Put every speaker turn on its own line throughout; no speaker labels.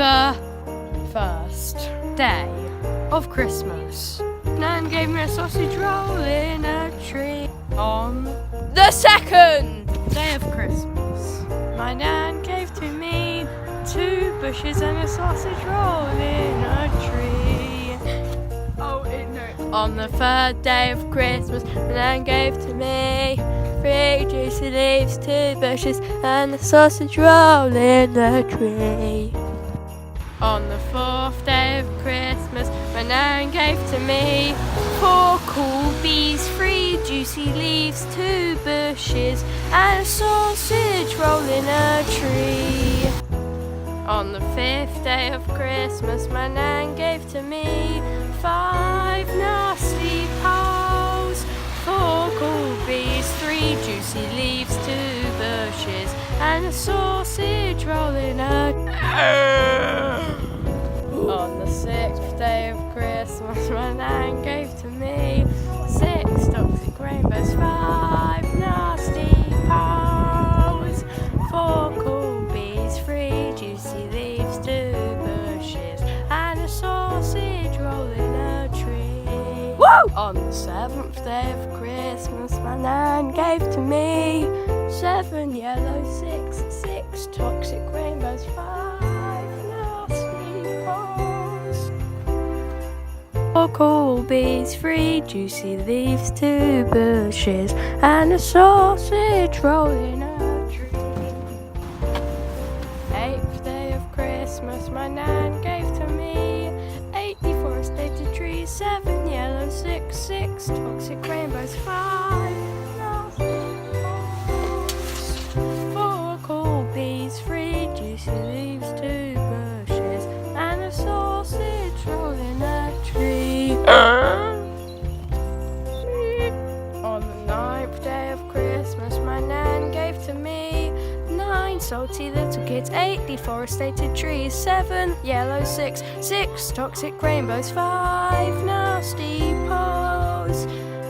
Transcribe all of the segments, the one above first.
The first day of Christmas, Nan gave me a sausage roll in a tree. On the second day of Christmas, my Nan gave to me 2 bushes and a sausage roll in a tree. On the third day of Christmas, my Nan gave to me 3 juicy leaves, 2 bushes and a sausage roll in a tree. On the 4th day of Christmas, my Nan gave to me 4 cool bees, 3 juicy leaves, 2 bushes and a sausage roll in a tree. On the 5th day of Christmas, my Nan gave to me 5 nasty poles, 4 cool bees, 3 juicy leaves, 2 bushes and a sausage roll in a On the 6th day of Christmas, my Nan gave to me 6 toxic rainbows, 5 nasty poles, 4 cool bees, 3 juicy leaves, 2 bushes and a sausage roll in a tree. Woo! On the 7th day of Christmas, my Nan gave to me 7 yellow 6 toxic rainbows, 5 nasty poles, 4 cool bees, 3 juicy leaves, 2 bushes and a sausage roll in a tree. 8th day of Christmas, my Nan gave to me 8 deforested trees, 7 yellow 6 toxic rainbows, 5 nasty poles, 4 cool bees, 3 juicy leaves, 2 bushes and a sausage roll in a tree. On the 9th day of Christmas, my Nan gave to me 9 salty little kids, 8 deforested trees, 7 yellow 6 toxic rainbows, 5 nasty poles,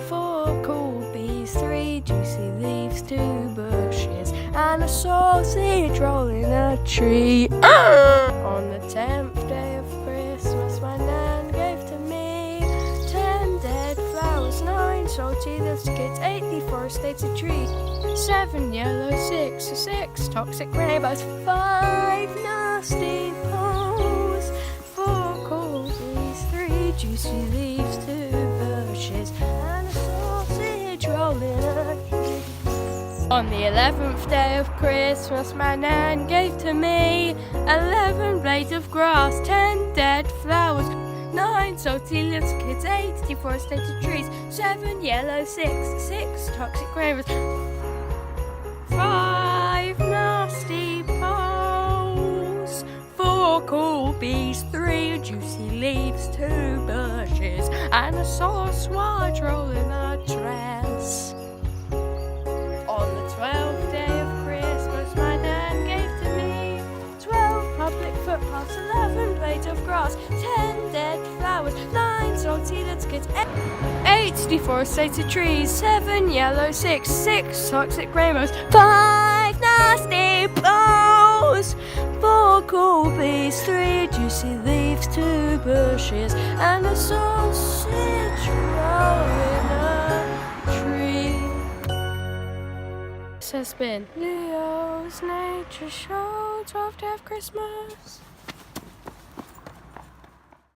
4 cool bees, 3 juicy leaves, 2 bushes and a sausage roll in a tree. On the 10th day of Christmas, my Nan gave to me 10 dead flowers, 9 salty little kids, 8 deforested trees, 7 yellow 6 toxic rainbows, 5 nasty poles, 4 cool bees, 3 juicy leaves, 2 bushes and a sausage roll in a tree. On the 11th day of Christmas, my Nan gave to me 11 blades of grass, 10 dead flowers, 9 salty little kids, 8 deforested trees, 7 yellow 6 toxic rainbows, 5 nasty poles, 4 cool bees, 3 juicy leaves, 2 bushes and a sausage roll in a dress. On the 12th day of Christmas, my Nan gave to me 12 public footpaths, 11 blades of grass, 10 dead flowers, 9 salty little kids, 8 deforested trees, 7 yellow 6 toxic rainbows, 5 nasty poles, 4 cool bees, 3 juicy leaves, 2 bushes and a sausage roll in a tree. This has been Leo's Nature Show, 12th day of Christmas.